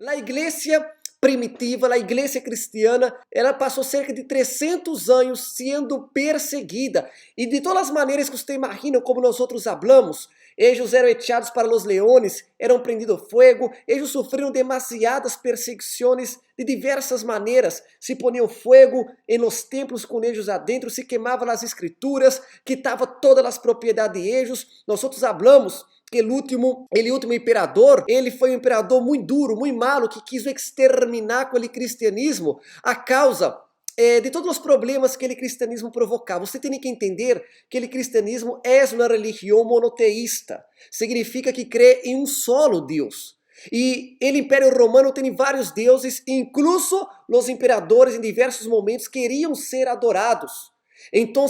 A igreja primitiva, a igreja cristiana, ela passou cerca de 300 anos sendo perseguida. E de todas as maneiras que você imagina, como nós outros hablamos, eles eram echados para os leones, eram prendidos a fogo, eles sofreram demasiadas perseguições de diversas maneiras. Se poniam fogo nos templos com eles adentro, se queimavam as escrituras, quitava todas as propriedades de eles. Nós outros hablamos que o último imperador, ele foi um imperador muito duro, muito malo, que quis exterminar com o cristianismo a causa de todos os problemas que o cristianismo provocava. Você tem que entender que o cristianismo é uma religião monoteísta. Significa que crê em um solo Deus. E o Império Romano tem vários deuses, incluso os imperadores em diversos momentos queriam ser adorados. Então,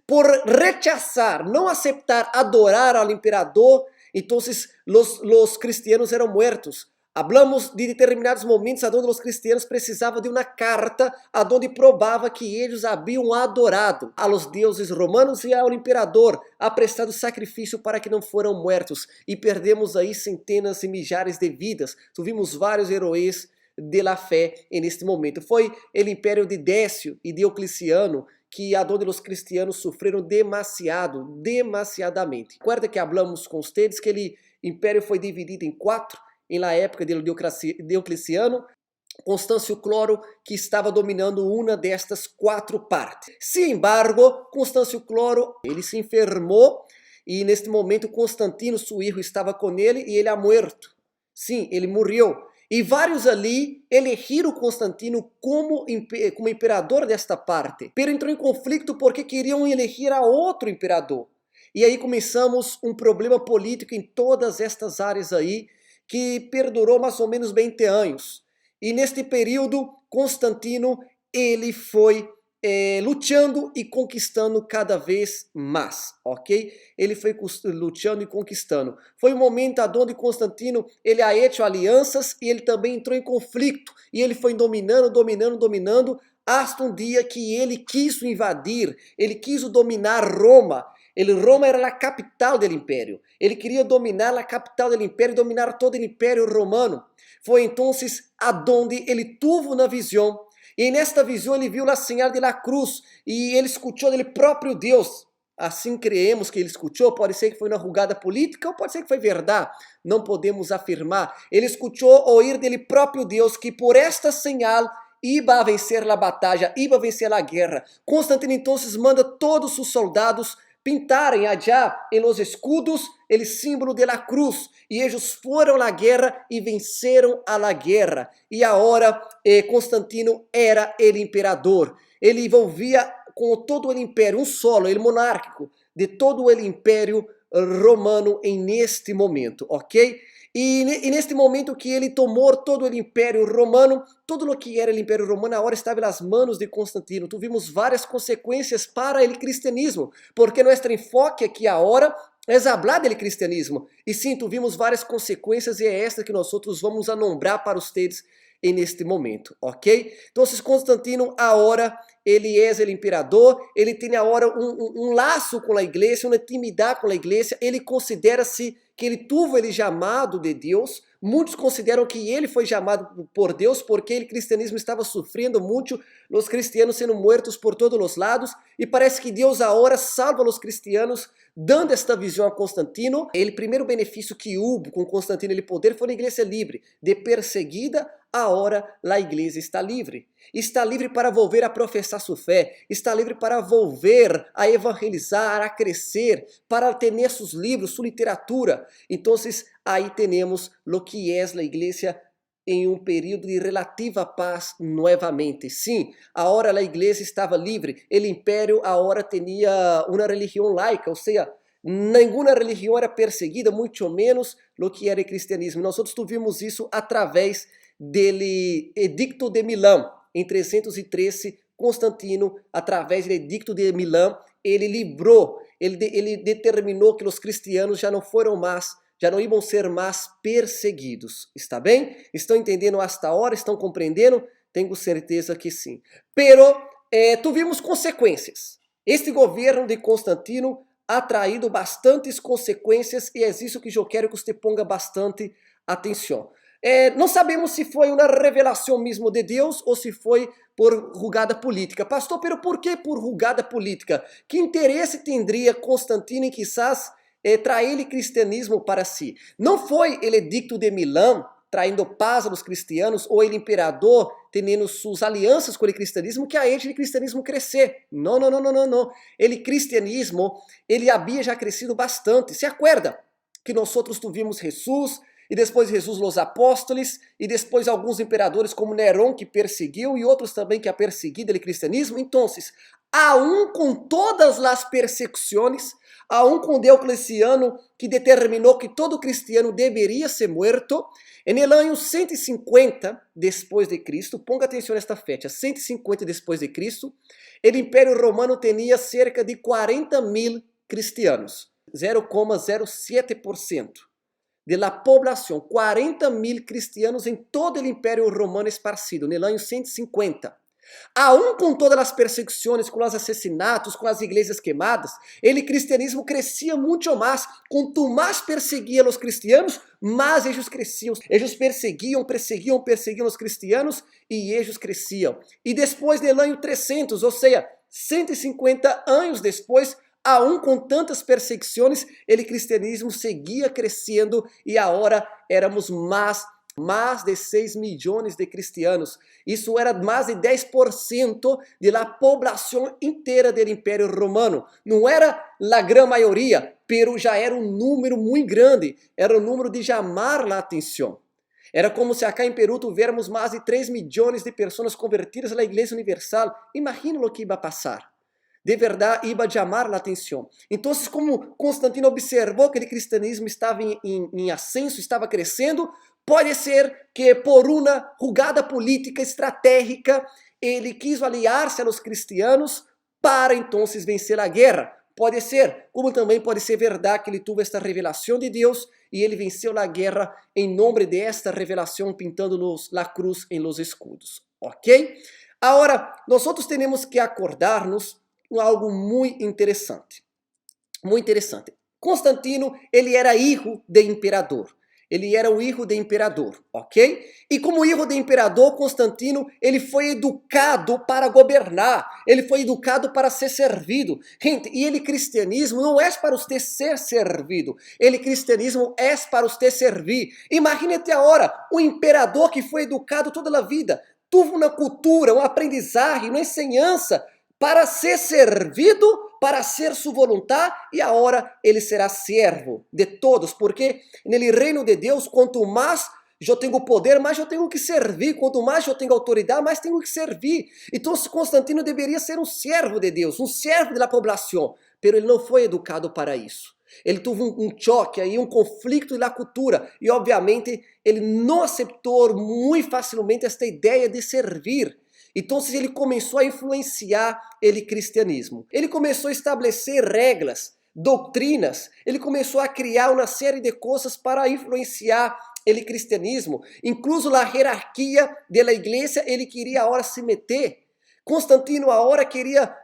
por rechazar, não aceitar adorar ao imperador, então os cristianos eram mortos. Hablamos de determinados momentos onde os cristianos precisavam de uma carta onde provava que eles haviam adorado a los deuses romanos e ao imperador, prestado sacrifício para que não foram mortos. E perdemos aí centenas e milhares de vidas. Tuvimos vários heróis de la fé neste momento. Foi o império de Décio e Diocleciano que onde os cristianos sofreram demasiadamente. Recuerda que hablamos com vocês que o império foi dividido em 4 na época de Diocleciano. Constâncio Cloro que estava dominando uma destas 4 partes. Sin embargo, Constâncio Cloro, ele se enfermou e neste momento Constantino, seu filho, estava com ele e ele ha muerto. Sim, ele morreu. E vários ali elegiram Constantino como imperador desta parte. Pero entrou em conflito porque queriam eleger a outro imperador. E aí começamos um problema político em todas estas áreas aí, que perdurou mais ou menos 20 anos. E neste período, Constantino, ele foi lutando e conquistando cada vez mais, ok? Ele foi lutando e conquistando. Foi um momento onde Constantino, ele ha hecho alianças e ele também entrou em conflito. E ele foi dominando, hasta um dia que ele quis invadir, ele quis dominar Roma. Roma era a capital do império. Ele queria dominar a capital do império, dominar todo o império romano. Foi então aonde ele teve uma visão. E nesta visão ele viu a señal de la cruz e ele escutou dele próprio Deus. Assim creemos que ele escutou, pode ser que foi uma jogada política ou pode ser que foi verdade, não podemos afirmar. Ele escutou ouvir dele próprio Deus que por esta señal iba a vencer a batalha, iba a vencer a guerra. Constantino então manda todos os soldados pintarem allá em los escudos o símbolo de la cruz. E eles foram à guerra e venceram a la guerra. E agora Constantino era o imperador. Ele envolvia com todo o império, um solo, o monárquico, de todo o império romano neste momento, ok? E neste momento que ele tomou todo o império romano, tudo o que era o império romano agora estava nas mãos de Constantino. Tuvimos várias consequências para o cristianismo, porque nosso enfoque aqui agora é falar do cristianismo. E sim, tuvimos várias consequências e é esta que nós outros vamos anombrar para vocês neste momento, ok? Então, Constantino agora ele é o imperador, ele tem agora um laço com a igreja, uma intimidade com a igreja, ele considera-se que ele teve o chamado de Deus. Muitos consideram que ele foi chamado por Deus porque o cristianismo estava sofrendo muito, os cristianos sendo mortos por todos os lados, e parece que Deus agora salva os cristianos, dando esta visão a Constantino. O primeiro benefício que houve com Constantino ele poder foi a igreja livre, de perseguida, agora a igreja está livre. Está livre para volver a professar sua fé, está livre para volver a evangelizar, a crescer, para ter seus livros, sua literatura. Então, aí temos o que é a igreja em um período de relativa paz novamente. Sim, agora a igreja estava livre, o império agora tinha uma religião laica, ou seja, nenhuma religião era perseguida, muito menos o que era o cristianismo. Nós outros tivemos isso através do Edicto de Milão. Em 313, Constantino, através do Edicto de Milão, ele livrou, ele determinou que os cristianos já não foram mais, já não iam ser mais perseguidos. Está bem? Estão entendendo hasta agora? Estão compreendendo? Tenho certeza que sim. Pero tivemos consequências. Este governo de Constantino ha traído bastantes consequências e é isso que eu quero que você ponga bastante atenção. Não sabemos se foi uma revelação mesmo de Deus ou se foi por jogada política. Pastor, pero por que por jogada política? Que interesse teria Constantino em quizás trair o cristianismo para si? Não foi o edicto de Milão traindo paz aos cristianos ou o imperador tendo suas alianças com o cristianismo que a hecho o cristianismo crescer. Não, não, não, não, não, não. O cristianismo, ele havia já crescido bastante. Se acuerda que nós tuvimos Jesus, e depois Jesus os apóstolos, e depois alguns imperadores como Nerón que perseguiu, e outros também que ha perseguido o cristianismo. Então, aún com todas as persecuções, aún com Diocleciano que determinou que todo cristiano deveria ser morto, no ano 150 depois de Cristo, ponga atenção nesta fecha, 150 depois de Cristo, o Império Romano tinha cerca de 40.000 cristianos, 0,07% da população, 40.000 cristianos em todo o Império Romano esparcido, no ano 150. Aún com todas as perseguições, com os assassinatos, com as igrejas queimadas, o cristianismo crescia muito mais. Quanto mais perseguiam os cristianos, mais eles cresciam. Eles perseguiam os cristianos e eles cresciam. E depois do ano 300, ou seja, 150 anos depois, aún com tantas perseguições, o cristianismo seguia crescendo e agora éramos mais de 6 milhões de cristianos. Isso era mais de 10% da população inteira do Império Romano. Não era a grande maioria, pero já era um número muito grande. Era um número de chamar a atenção. Era como se acá em Peru tivéssemos mais de 3 milhões de pessoas convertidas à Igreja Universal. Imagina o que ia passar. De verdade, ia chamar a atenção. Então, como Constantino observou que o cristianismo estava em ascenso, estava crescendo, pode ser que por uma jogada política estratégica ele quis aliar-se aos cristianos para então vencer a guerra. Pode ser, como também pode ser verdade que ele teve esta revelação de Deus e ele venceu a guerra em nome de esta revelação, pintando a cruz em los escudos. Ok? Agora, nós temos que acordar-nos com algo muito interessante. Muito interessante. Constantino, ele era filho de imperador. Ele era o filho de imperador, ok? E como filho de imperador, Constantino, ele foi educado para governar. Ele foi educado para ser servido. Gente, e o cristianismo não é para você ser servido. O cristianismo é para você servir. Imagine-te agora, um imperador que foi educado toda a vida, teve uma cultura, uma aprendizagem, uma ensinança para ser servido, para ser sua vontade, e agora ele será servo de todos, porque no reino de Deus, quanto mais eu tenho poder, mais eu tenho que servir, quanto mais eu tenho autoridade, mais tenho que servir. Então Constantino deveria ser um servo de Deus, um servo da população, mas ele não foi educado para isso. Ele teve um choque aí, um conflito na cultura, e obviamente ele não aceitou muito facilmente esta ideia de servir. Então ele começou a influenciar o cristianismo. Ele começou a estabelecer regras, doutrinas. Ele começou a criar uma série de coisas para influenciar o cristianismo. Incluso a hierarquia da igreja, ele queria agora se meter. Constantino agora queria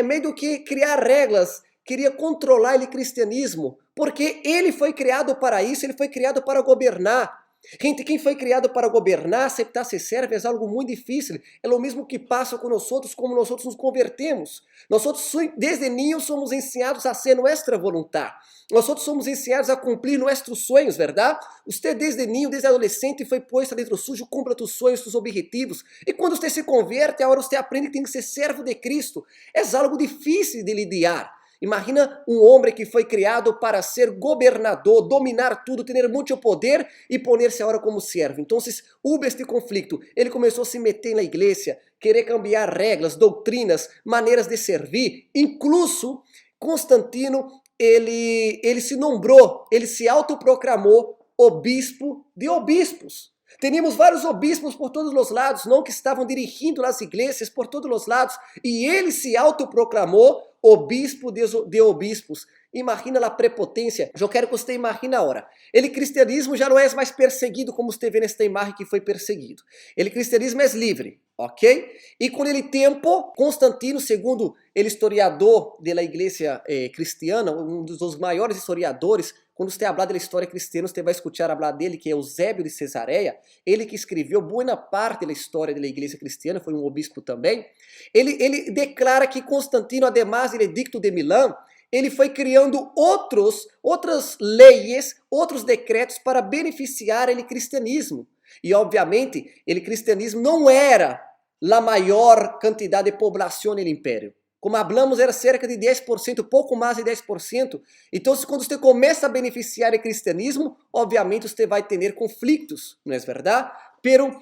meio que criar regras, queria controlar o cristianismo, porque ele foi criado para isso, ele foi criado para governar. Gente, quem foi criado para governar, aceitar ser servo é algo muito difícil. É o mesmo que passa com nós outros, como nós outros nos convertemos. Nós outros, desde niños, somos ensinados a ser nossa vontade. Nós outros somos ensinados a cumprir nossos sonhos, verdade? Você desde niño, desde adolescente, foi posto dentro sujo, cumpra tus sonhos, tus objetivos. E quando você se converte, agora você aprende que tem que ser servo de Cristo. É algo difícil de lidiar. Imagina um homem que foi criado para ser governador, dominar tudo, ter muito poder e poner-se agora como servo. Então, houve este conflito. Ele começou a se meter na igreja, querer cambiar regras, doutrinas, maneiras de servir. Incluso, Constantino, ele se nombrou, ele se autoproclamou obispo de obispos. Teníamos vários obispos por todos os lados, não que estavam dirigindo as igrejas por todos os lados, e ele se autoproclamou obispo de obispos. Imagina a prepotência. Eu quero que você imagine agora. O cristianismo já não é mais perseguido como você vê nesta imagem que foi perseguido. O cristianismo é livre, ok? E com ele tempo, Constantino, segundo o historiador da igreja cristiana, um dos maiores historiadores, quando você hablar da história cristiana, você vai escutar falar dele, que é Eusébio de Cesareia, ele que escreveu boa parte da história da igreja cristiana, foi um obispo também. Ele declara que Constantino, además do Edicto de Milão, ele foi criando outras leis, outros decretos para beneficiar o cristianismo. E obviamente, o cristianismo não era a maior quantidade de população no império. Como hablamos, era cerca de 10%, pouco mais de 10%. Então, quando você começa a beneficiar o cristianismo, obviamente você vai ter conflitos, não é verdade? Pero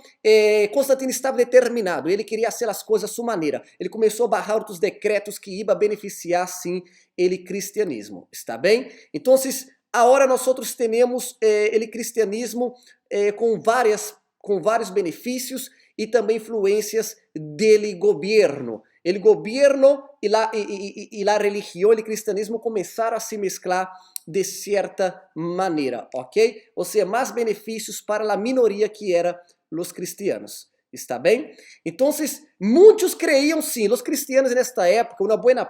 Constantino estava determinado, ele queria fazer as coisas à sua maneira. Ele começou a barrar outros decretos que iam beneficiar, sim, o cristianismo. Está bem? Então, agora nós temos o cristianismo com vários benefícios e também influências dele governo. O governo e a religião, o cristianismo começaram a se mesclar de certa maneira, ok? Ou seja, mais benefícios para a minoria que era os cristianos. Está bem? Então, muitos creiam sim, os cristianos nesta época, uma boa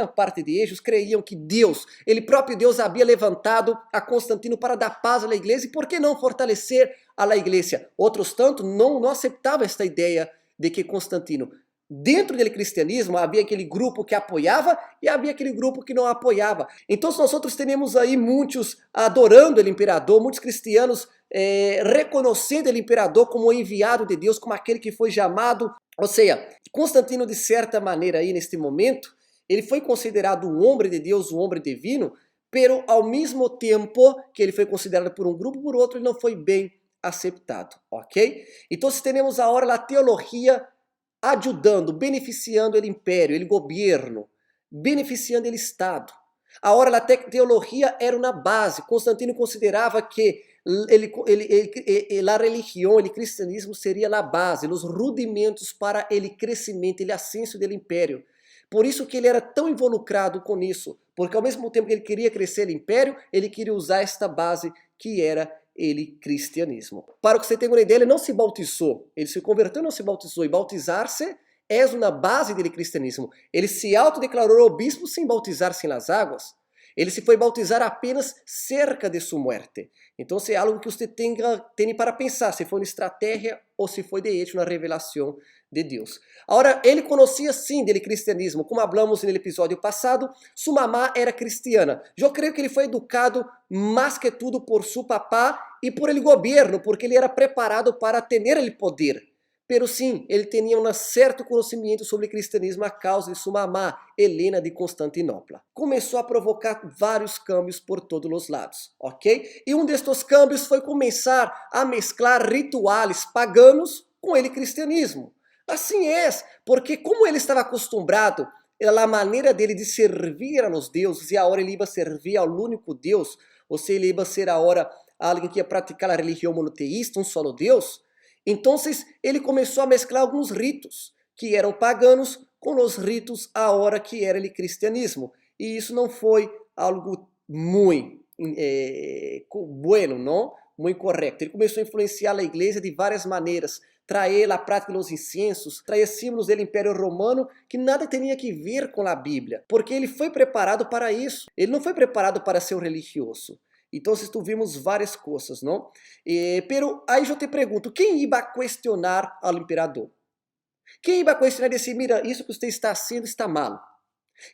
parte de eles creiam que Deus, ele próprio Deus havia levantado a Constantino para dar paz à igreja e por que não fortalecer a igreja? Outros tanto não aceitavam esta ideia de que Constantino, dentro do cristianismo, havia aquele grupo que apoiava e havia aquele grupo que não apoiava. Então, nós temos aí muitos adorando o imperador, muitos cristianos reconhecendo o imperador como enviado de Deus, como aquele que foi chamado. Ou seja, Constantino, de certa maneira, aí neste momento, ele foi considerado um homem de Deus, um homem divino, pero ao mesmo tempo que ele foi considerado por um grupo, por outro, ele não foi bem aceitado, ok? Então, temos agora a teologia ajudando, beneficiando o império, o governo, beneficiando o Estado. Agora, a teologia era uma base. Constantino considerava que a religião, o cristianismo seria a base, os rudimentos para o crescimento, o ascenso do império. Por isso que ele era tão involucrado com isso, porque ao mesmo tempo que ele queria crescer o império, ele queria usar esta base que era o cristianismo. Para que você tenha uma ideia, ele não se bautizou, ele se converteu, não se bautizou, e bautizar-se é uma base do cristianismo. Ele se autodeclarou obispo sem bautizar-se nas águas. Ele se foi bautizar apenas cerca de sua morte. Então, é algo que você tem para pensar, se foi uma estratégia ou se foi de hecho uma revelação de Deus. Agora, ele conhecia sim dele cristianismo, como falamos no episódio passado, sua mamá era cristiana. Eu creio que ele foi educado mais que tudo por seu papá e por ele governo, porque ele era preparado para ter o poder. Pero sim, ele tinha um certo conhecimento sobre o cristianismo a causa de sua mamá, Helena de Constantinopla. Começou a provocar vários câmbios por todos os lados, ok? E um destes câmbios foi começar a mesclar rituais paganos com o cristianismo. Assim é, porque como ele estava acostumado a maneira dele de servir aos deuses, e agora ele ia servir ao único Deus, ou seja, ele ia ser agora alguém que ia praticar a religião monoteísta, um solo Deus. Então, ele começou a mesclar alguns ritos que eram paganos com os ritos agora que era o cristianismo. E isso não foi algo muito bueno, não? Muito correto. Ele começou a influenciar a igreja de várias maneiras, trazer a prática dos incensos, trazer símbolos do Império Romano que nada tinha que ver com a Bíblia, porque ele foi preparado para isso. Ele não foi preparado para ser um religioso. Então, tuvimos várias coisas, não? Pero aí eu te pergunto, quem ia questionar ao imperador? Quem ia questionar e dizer, mira, isso que você está fazendo está mal?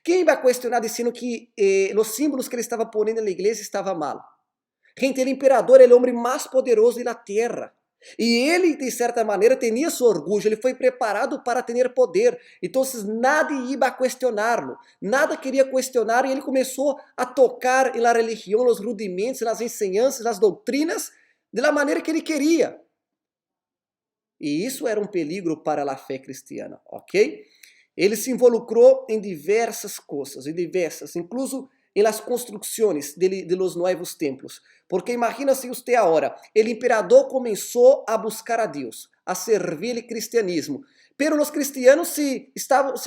Quem ia questionar dizendo que os símbolos que ele estava pondo na igreja estavam mal? Gente, o imperador é o homem mais poderoso da terra. E ele, de certa maneira, tinha seu orgulho, ele foi preparado para ter poder. Então, nada ia questioná-lo, nada queria questionar, e ele começou a tocar na religião, nos rudimentos, nas ensinanças, nas doutrinas, da maneira que ele queria. E isso era um perigo para a fé cristiana, ok? Ele se involucrou em diversas coisas, incluso em las construções de los novos templos. Porque imagina se você agora, o imperador começou a buscar a Deus, a servir o cristianismo. Pero os cristianos se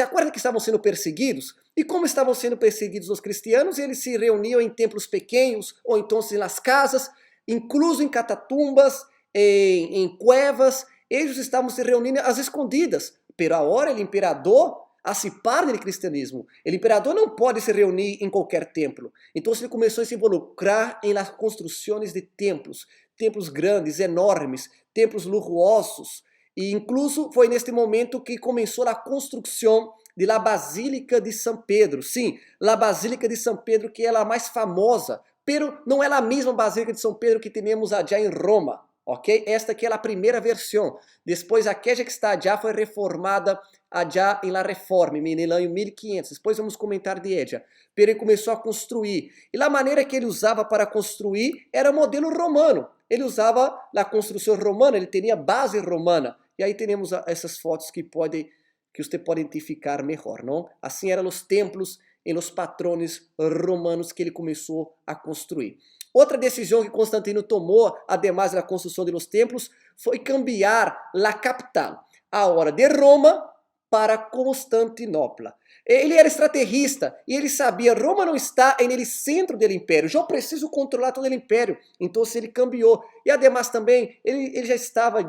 acuerdan que estavam sendo perseguidos? E como estavam sendo perseguidos os cristianos? Eles se reuniam em templos pequenos, ou então nas casas, incluso em catatumbas, em cuevas. Eles estavam se reunindo às escondidas. Pero agora o imperador hace parte do cristianismo. O imperador não pode se reunir em qualquer templo. Então ele começou a se involucrar em las construções de templos, templos grandes, enormes, templos luxuosos. E incluso foi neste momento que começou a construção de la Basílica de São Pedro. Sim, la Basílica de São Pedro, que é a mais famosa, pero não é a mesma Basílica de São Pedro que temos allá em Roma, ok? Esta aqui é a primeira versão. Depois, aquela que está allá foi reformada allá em la Reforma, no ano 1500. Depois vamos comentar de ella. Pero ele começou a construir. E a maneira que ele usava para construir era modelo romano. Ele usava a construção romana, ele tinha base romana. E aí temos essas fotos que você pode identificar melhor, não? Assim eram os templos e os patrones romanos que ele começou a construir. Outra decisão que Constantino tomou, además da construção dos templos, foi cambiar a capital, agora de Roma para Constantinopla. Ele era estrategista e ele sabia, Roma não está no centro do império, eu preciso controlar todo o império. Então ele cambiou. E además também, ele já estava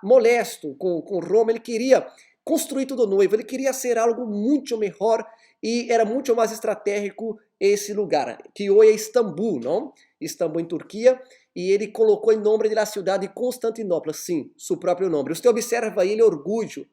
molesto com Roma, ele queria construir tudo novo, ele queria ser algo muito melhor e era muito mais estratégico esse lugar, que hoje é Istambul, não? Istambul em Turquia, e ele colocou em nome da cidade de Constantinopla, sim, seu próprio nome. Você observa aí o orgulho.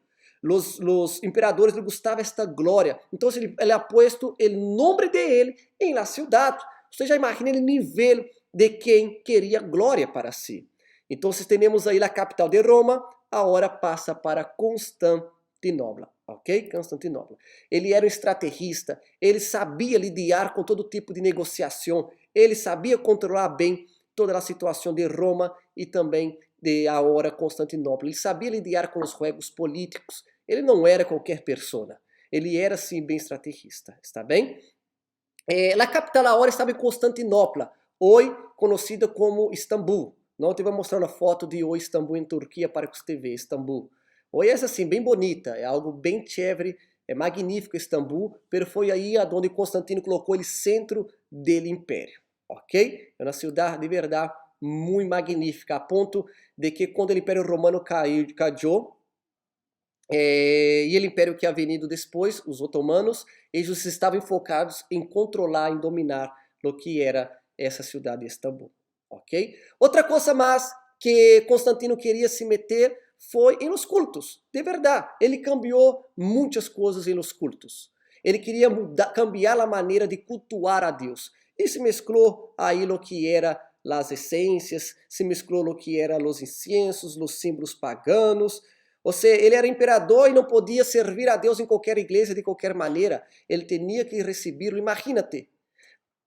Os imperadores lhe gostava esta glória. Então ele ha puesto o nome de ele em la cidade. Você já imagina o nível de quem queria glória para si. Então temos aí a capital de Roma, agora passa para Constantinopla, ok? Constantinopla. Ele era um estrategista, ele sabia lidiar com todo tipo de negociação, ele sabia controlar bem toda a situação de Roma e também de agora Constantinopla. Ele sabia lidiar com os juegos políticos. Ele não era qualquer pessoa. Ele era, sim, bem estrategista. Está bem? A capital agora estava em Constantinopla, hoje conhecida como Istambul. Não te vou mostrar uma foto de hoje Istambul em Turquia para que você veja Istambul. Hoje é assim, bem bonita, é algo bem chévere, é magnífico Istambul, mas foi aí onde Constantino colocou ele centro do império, ok? É uma cidade de verdade muito magnífica, a ponto de que quando o Império Romano caiu, e o império que havia vindo depois, os otomanos, eles estavam focados em controlar, em dominar o que era essa cidade de Istambul, ok? Outra coisa mais que Constantino queria se meter foi em los cultos, de verdade. Ele cambiou muitas coisas em los cultos. Ele queria cambiar a maneira de cultuar a Deus. E se mesclou aí o que era as essências, se mesclou o que era os inciensos, os símbolos paganos. Ou seja, ele era imperador e não podia servir a Deus em qualquer igreja de qualquer maneira. Ele tinha que recebê-lo, imagínate.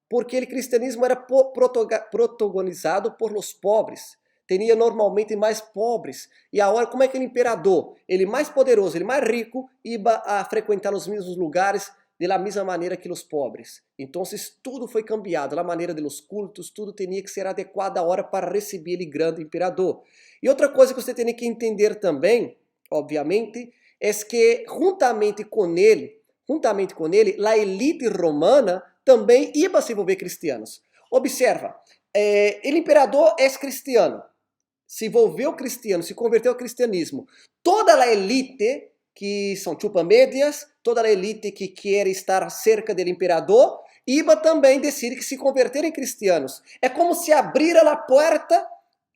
Porque o cristianismo era protagonizado por los pobres. Tinha normalmente mais pobres. E agora, como é que o imperador, ele mais poderoso, ele mais rico, ia a frequentar os mesmos lugares da mesma maneira que os pobres? Então, tudo foi cambiado. A maneira dos cultos, tudo tinha que ser adequado à hora para receber o grande imperador. E outra coisa que você tem que entender também, obviamente, é que juntamente com ele, a elite romana também ia se envolver cristianos. Observa, o imperador é cristiano, se envolveu cristiano, se converteu ao cristianismo. Toda a elite, que são chupamédias, toda a elite que quer estar cerca do imperador, ia também decidir que se converter em cristianos. É como se abrira a porta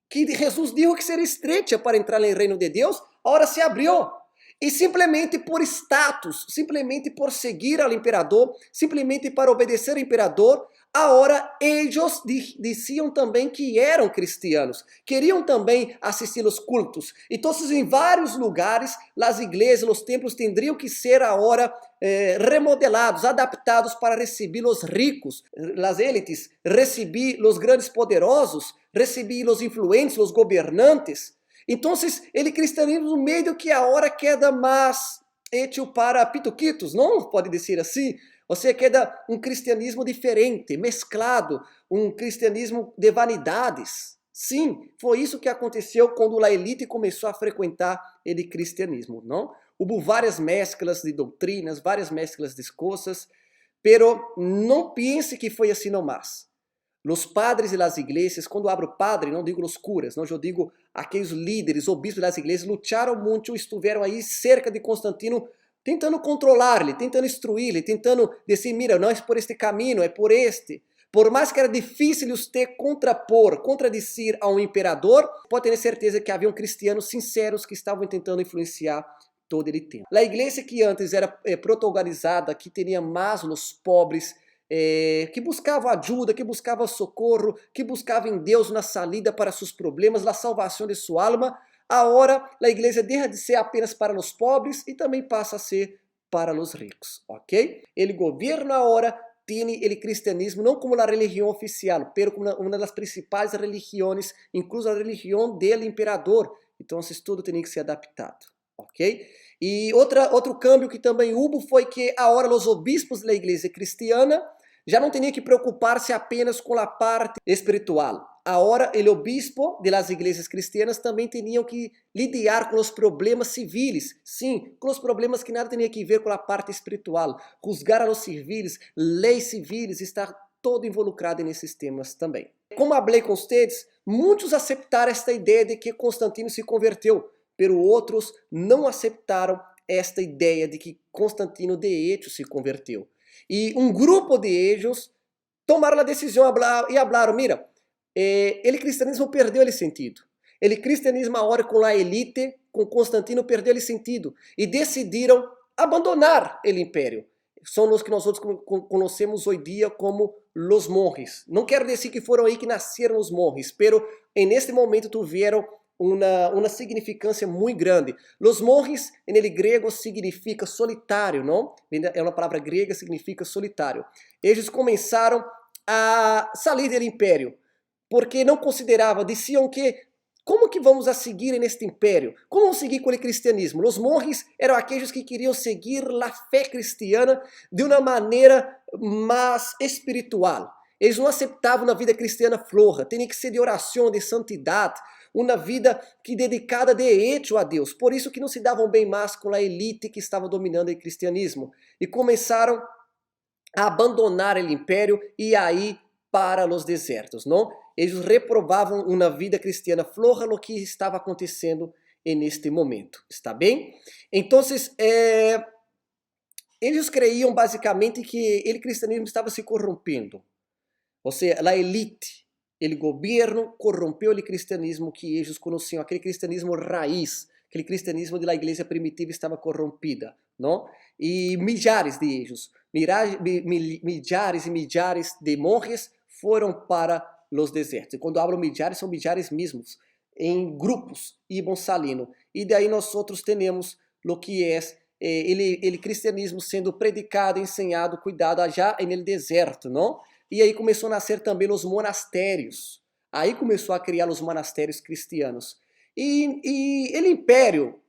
que Jesus disse que seria estreita para entrar no reino de Deus, agora se abriu. E simplesmente por status, simplesmente por seguir ao imperador, simplesmente para obedecer ao imperador, agora eles diziam também que eram cristianos, queriam também assistir aos cultos. Então, em vários lugares, as igrejas, os templos teriam que ser agora remodelados, adaptados para receber os ricos, as élites, receber os grandes poderosos, receber os influentes, os governantes. Então, ele cristianismo meio que agora queda mais hecho para pituquitos, não pode dizer assim? Ou seja, queda um cristianismo diferente, mesclado, um cristianismo de vanidades. Sim, foi isso que aconteceu quando a elite começou a frequentar o cristianismo, não? Houve várias mesclas de doutrinas, várias mesclas de coisas, pero não pense que foi assim nomás. Os padres das igrejas, quando abro padre, não digo os curas, não, eu digo aqueles líderes, obispos das igrejas, lutaram muito, estiveram aí cerca de Constantino tentando controlar-lhe, tentando instruir-lhe, tentando dizer, mira, não é por este caminho, é por este. Por mais que era difícil você contradizer a um imperador, pode ter certeza que haviam cristianos sinceros que estavam tentando influenciar todo ele tempo. A igreja que antes era protagonizada, que tinha mais os pobres, que buscava ajuda, que buscava socorro, que buscava em Deus na salida para seus problemas, na salvação de sua alma, agora a igreja deixa de ser apenas para os pobres e também passa a ser para os ricos, ok? Ele governa agora tem o cristianismo não como a religião oficial, mas como uma das principais religiões, incluso a religião do imperador. Então, tudo tem que ser adaptado, ok? E outro câmbio que também houve foi que agora os obispos da igreja cristiana já não tinham que preocupar-se apenas com a parte espiritual. Agora, o obispo das igrejas cristianas também tinham que lidar com os problemas civis. Sim, com os problemas que nada tinha que ver com a parte espiritual. Juzgar a os civis, leis civis, estar todo involucrado nesses temas também. Como falei com vocês, muitos aceitaram esta ideia de que Constantino se converteu, mas outros não aceitaram esta ideia de que Constantino de hecho se converteu. E um grupo de eles tomaram a decisão e falaram, mira, o cristianismo perdeu o sentido. O cristianismo agora com a elite, com Constantino, perdeu o sentido. E decidiram abandonar o império. São os que nós conhecemos hoje dia como os monges. Não quero dizer que foram aí que nasceram os monges, pero neste momento tiveram uma significância muito grande. Los monjes, em grego, significa solitário, não? É uma palavra grega, significa solitário. Eles começaram a sair do império, porque não consideravam, diziam que como que vamos a seguir neste império? Como vamos seguir com o cristianismo? Os monges eram aqueles que queriam seguir a fé cristiana de uma maneira mais espiritual. Eles não aceitavam uma vida cristiana floja, tinha que ser de oração, de santidade, uma vida que dedicada de hecho a Deus. Por isso que não se davam bem mais com a elite que estava dominando o cristianismo. E começaram a abandonar o império e aí para os desertos, não? Eles reprovavam uma vida cristiana floja no que estava acontecendo neste momento, está bem? Então, eles creiam basicamente que o cristianismo estava se corrompendo. Ou seja, a elite, o governo corrompeu o cristianismo que eles conheciam, aquele cristianismo raiz, aquele cristianismo da igreja primitiva estava corrompida, não? E milhares de eles, milhares e milhares de monges foram para os desertos. E quando hablo milhares, são milhares mesmos, em grupos, iban salindo. E daí nós outros temos o que é o cristianismo sendo predicado, ensinado, cuidado já no deserto, não? E aí começou a nascer também os monastérios. Aí começou a criar os monastérios cristianos. E o império,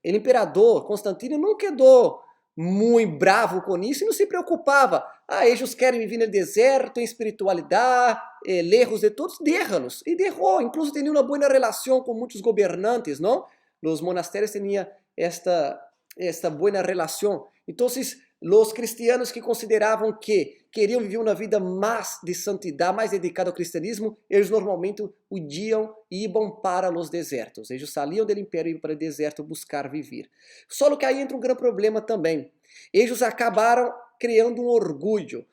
o imperador Constantino não quedou muito bravo com isso e não se preocupava. Eles querem viver no deserto, em espiritualidade, lejos de todos, déjalos. E derrou, incluso tinha uma boa relação com muitos governantes, não? Os monastérios tinham esta boa relação. Então, os cristianos que consideravam que queriam viver uma vida mais de santidade, mais dedicada ao cristianismo, eles normalmente iam para os desertos. Eles saíam do império e iam para o deserto buscar viver. Só que aí entra um grande problema também. Eles acabaram criando um orgulho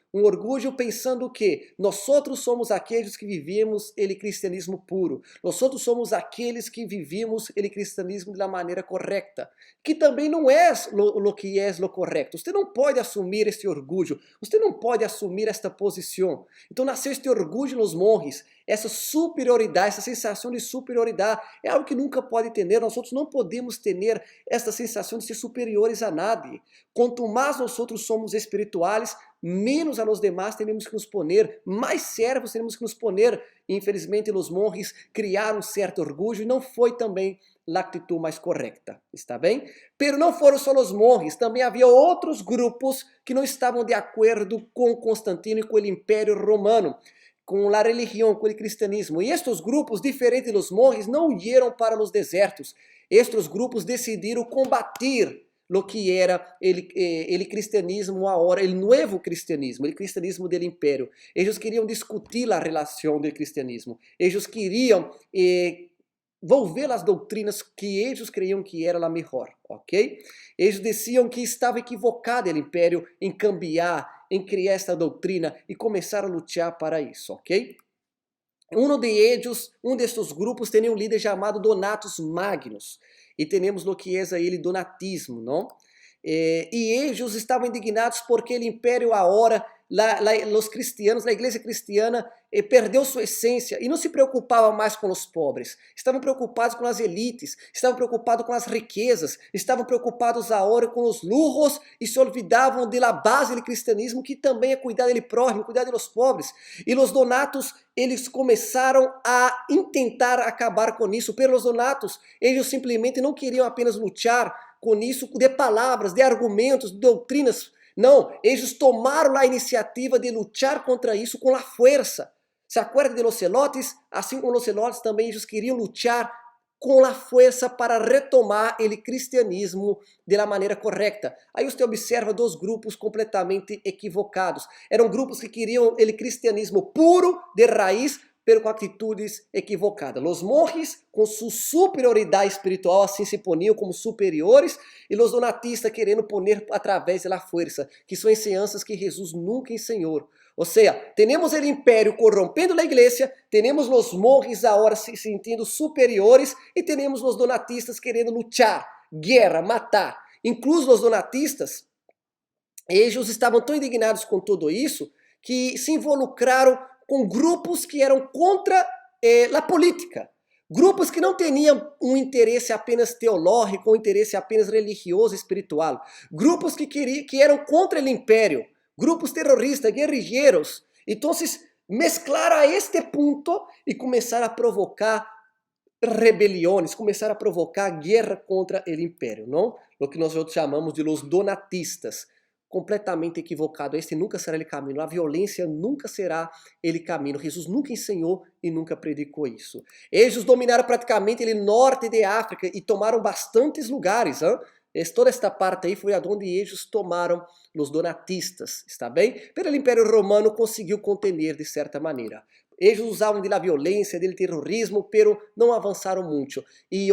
pensando que nós outros somos aqueles que vivemos o cristianismo puro, nós outros somos aqueles que vivimos o cristianismo da maneira correta, que também não é o que é o correto. Você não pode assumir este orgulho, você não pode assumir esta posição. Então nasceu este orgulho nos monges, essa superioridade, essa sensação de superioridade, é algo que nunca pode ter. Nós outros não podemos ter esta sensação de ser superiores a nadie. Quanto mais nós outros somos espirituais, menos a los demás temos que nos poner, mais servos temos que nos poner. Infelizmente, os monges criaram um certo orgulho e não foi também a atitude mais correta, está bem? Pero não foram só os monges, também havia outros grupos que não estavam de acordo com Constantino e com o Império Romano, com a religião, com o cristianismo. E estes grupos, diferente dos monges, não huyeron para os desertos. Estes grupos decidiram combater lo que era o cristianismo agora, o novo cristianismo, o cristianismo do império. Eles queriam discutir a relação do cristianismo. Eles queriam desenvolver as doutrinas que eles creiam que era a melhor, ok? Eles diziam que estava equivocado o império em cambiar, em criar esta doutrina e começar a lutar para isso, ok? Um destes grupos tem um líder chamado Donatus Magnus, e temos o que é ele donatismo, não? E eles estavam indignados porque o império agora, os cristianos, a igreja cristiana perdeu sua essência e não se preocupava mais com os pobres. Estavam preocupados com as elites, estavam preocupados com as riquezas, estavam preocupados agora com os luxos e se olvidavam da base do cristianismo, que também é cuidar do próximo, cuidar dos pobres. E os donatos, eles começaram a tentar acabar com isso. Pelos donatos, eles simplesmente não queriam apenas lutar com isso de palavras, de argumentos, de doutrinas. Não, eles tomaram a iniciativa de lutar contra isso com a força. Se acorda de los celotes? Assim como os celotes também eles queriam lutar com a força para retomar o cristianismo de maneira correta. Aí você observa dois grupos completamente equivocados. Eram grupos que queriam o cristianismo puro, de raiz, pero com atitudes equivocadas. Os monges, com sua superioridade espiritual, assim se poniam como superiores, e os donatistas querendo poner através da força, que são ensinanças que Jesus nunca ensinou. Ou seja, temos o império corrompendo a igreja, temos os monges agora se sentindo superiores, e temos os donatistas querendo lutar, guerra, matar. Incluso os donatistas, eles estavam tão indignados com tudo isso, que se involucraram com grupos que eram contra a política. Grupos que não tinham um interesse apenas teológico, um interesse apenas religioso, espiritual. Grupos que eram contra o império. Grupos terroristas, guerrilheiros. Então, mesclaram a este ponto e começaram a provocar rebeliões, começaram a provocar guerra contra o império, não? O que nós chamamos de los donatistas. Completamente equivocado. Este nunca será o caminho. A violência nunca será o caminho. Jesus nunca ensinou e nunca predicou isso. Eles dominaram praticamente o norte de África e tomaram bastantes lugares. Toda esta parte aí foi onde eles tomaram os donatistas, está bem? Pero o Império Romano conseguiu conter de certa maneira. Eles usavam da violência, do terrorismo, pero não avançaram muito. E,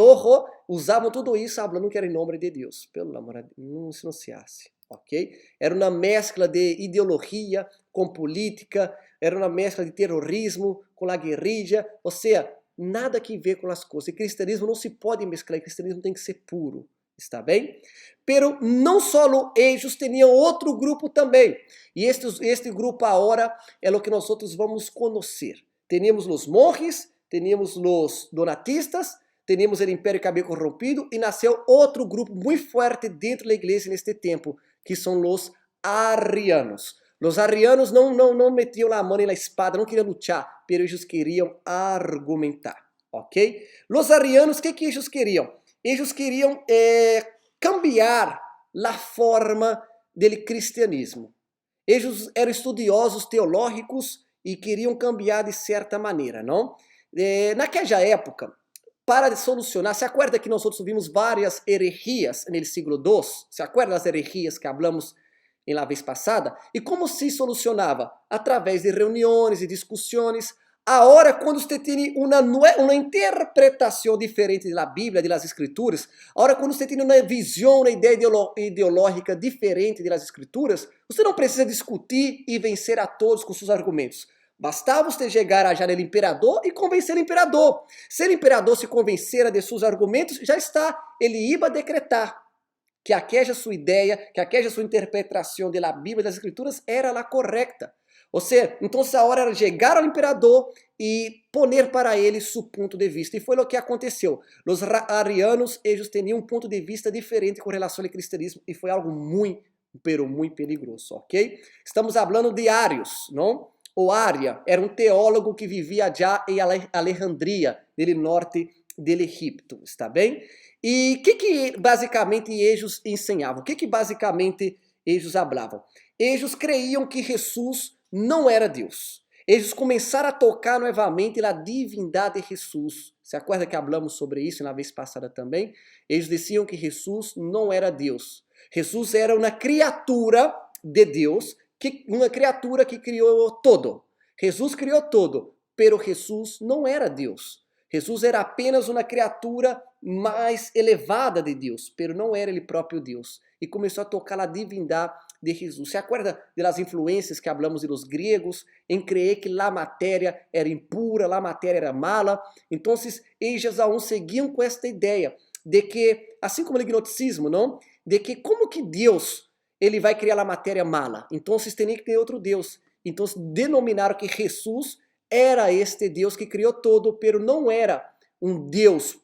usavam tudo isso falando que era em nome de Deus. Pelo amor de Deus, isso não se hace. Ok? Era uma mescla de ideologia com política, era uma mescla de terrorismo com a guerrilha, ou seja, nada que ver com as coisas. O cristianismo não se pode mesclar, o cristianismo tem que ser puro, está bem? Pero não só eles, tinham outro grupo também, e este grupo agora é o que nós outros vamos conhecer. Temos os monges, temos os donatistas, temos o império que havia corrompido, e nasceu outro grupo muito forte dentro da igreja neste tempo, que são os arrianos. Os arrianos não metiam a mão na espada, não queriam lutar, mas eles queriam argumentar, ok? Os arrianos, o que eles queriam? Eles queriam cambiar a forma do cristianismo. Eles eram estudiosos teológicos e queriam cambiar de certa maneira, não? Naquela época, para solucionar, se acorda que nós vimos várias herejias no século II? Se acorda das herejias que hablamos na vez passada? E como se solucionava? Através de reuniões e discussões. Agora, quando você tem uma interpretação diferente da Bíblia, das Escrituras, agora quando você tem uma visão, uma ideia ideológica diferente das Escrituras, você não precisa discutir e vencer a todos com seus argumentos. Bastava você chegar já no imperador e convencer o imperador. Se o imperador se convencer de seus argumentos, já está, ele iba a decretar que aquela sua ideia, que aquela sua interpretação da Bíblia e das Escrituras era a correta. Ou seja, então a hora era chegar ao imperador e poner para ele seu ponto de vista. E foi o que aconteceu. Os arianos, eles tinham um ponto de vista diferente com relação ao cristianismo e foi algo muito, pero muito perigoso, ok? Estamos falando de Arios, não? O Ária era um teólogo que vivia já em Alejandria, no norte do Egito, está bem? E o que basicamente eles ensinavam? O que basicamente eles falavam? Eles creiam que Jesus não era Deus. Eles começaram a tocar novamente a divindade de Jesus. Se acorda que falamos sobre isso na vez passada também? Eles diziam que Jesus não era Deus. Jesus era uma criatura de Deus, uma criatura que criou todo. Jesus criou todo, pero Jesus não era Deus. Jesus era apenas uma criatura mais elevada de Deus, pero não era ele próprio Deus. E começou a tocar a divindade de Jesus. Se acuerda das influências que hablamos de los gregos, em crer que a matéria era impura, a matéria era mala? Então, eles aún seguiam com esta ideia de que, assim como o gnosticismo, não? De que como que Deus ele vai criar a matéria mala? Então, tem que ter outro Deus. Então, denominaram que Jesus era este Deus que criou todo, pero não era um Deus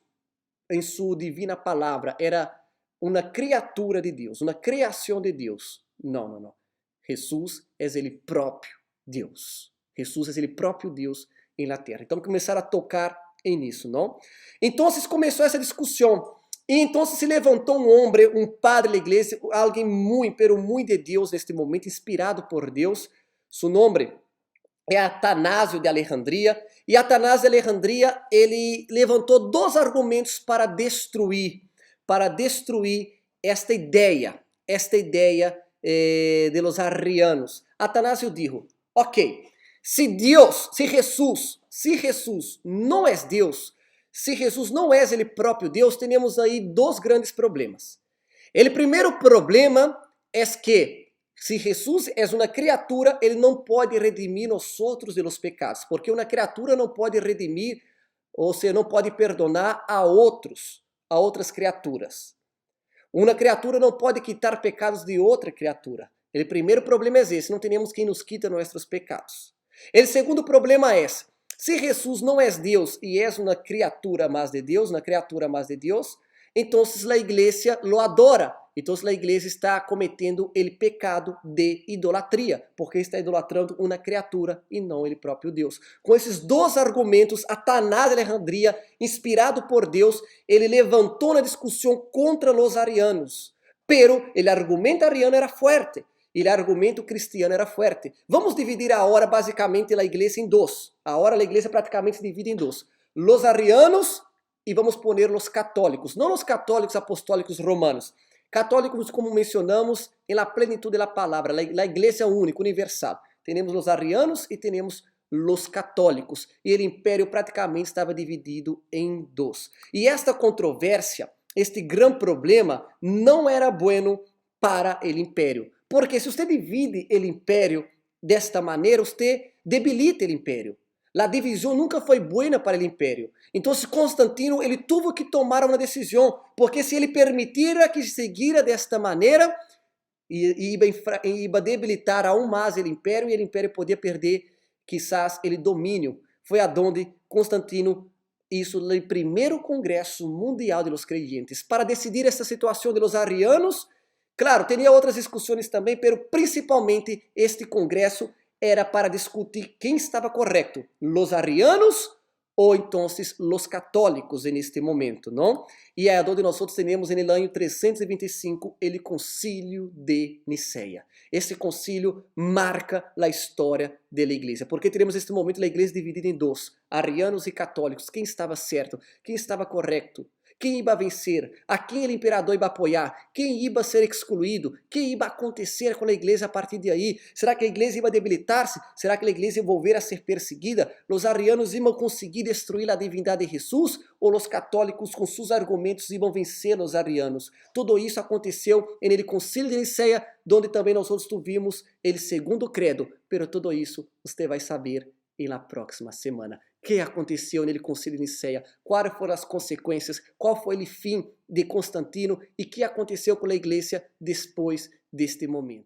em sua divina palavra, era uma criatura de Deus, uma criação de Deus. Não, não, não. Jesus é ele próprio Deus. Jesus é ele próprio Deus em la terra. Então começaram a tocar nisso, não? Então começou essa discussão. E então se levantou um homem, um padre da igreja, alguém muito, pero muito de Deus neste momento, inspirado por Deus. Seu nome é Atanásio de Alejandria. E Atanásio de Alejandria, ele levantou dois argumentos para destruir esta ideia de los arrianos. Atanásio disse, ok, se Jesus não é Deus, se Jesus não é ele próprio Deus, temos aí dois grandes problemas. O primeiro problema é que se Jesus é uma criatura, ele não pode redimir nós outros de los pecados, porque uma criatura não pode redimir, ou seja, não pode perdonar a outras criaturas. Uma criatura não pode quitar pecados de outra criatura. O primeiro problema é esse, não temos quem nos quita nossos pecados. O segundo problema é, se Jesus não é Deus e é uma criatura mais de Deus, então a igreja lo adora. Então a igreja está cometendo o pecado de idolatria, porque está idolatrando uma criatura e não ele próprio Deus. Com esses dois argumentos, Atanásio de Alejandria, inspirado por Deus, ele levantou na discussão contra os arianos. Pero o argumento ariano era forte, e o argumento cristiano era forte. Vamos dividir agora basicamente a igreja em dois. Agora a igreja praticamente se divide em dois. Los arianos e vamos poner los católicos. Não os católicos apostólicos romanos. Católicos, como mencionamos, em la plenitude da palavra, a igreja única, universal. Temos os arianos e temos os católicos. E o império praticamente estava dividido em dois. E esta controvérsia, este grande problema, não era bueno para o império. Porque se você divide o império desta maneira, você debilita o império. A divisão nunca foi boa para o império. Então Constantino ele teve que tomar uma decisão, porque se ele permitira que seguira desta maneira, ia debilitar aún mais o império, e o império podia perder quizás o domínio. Foi aonde Constantino hizo o primeiro congresso mundial de los creyentes para decidir esta situação de los arianos. Claro, tinha outras discussões também, pero principalmente este congresso era para discutir quem estava correto, los arianos ou então los católicos neste momento, não? E é onde nós temos no ano 325 o Concílio de Nicéia. Esse concílio marca a história da igreja, porque teremos neste momento a igreja dividida em dois, arianos e católicos. Quem estava certo? Quem estava correto? Quem ia vencer? A quem o imperador ia apoiar? Quem ia ser excluído? Quem ia acontecer com a igreja a partir de aí? Será que a igreja ia debilitar-se? Será que a igreja ia volver a ser perseguida? Os arianos iam conseguir destruir a divindade de Jesus? Ou os católicos com seus argumentos iam vencer os arianos? Tudo isso aconteceu no Concílio de Nicéia, onde também nós tivemos o segundo credo. Pero tudo isso você vai saber na próxima semana. O que aconteceu no Concílio de Nicéia? Quais foram as consequências? Qual foi o fim de Constantino? E o que aconteceu com a igreja depois deste momento?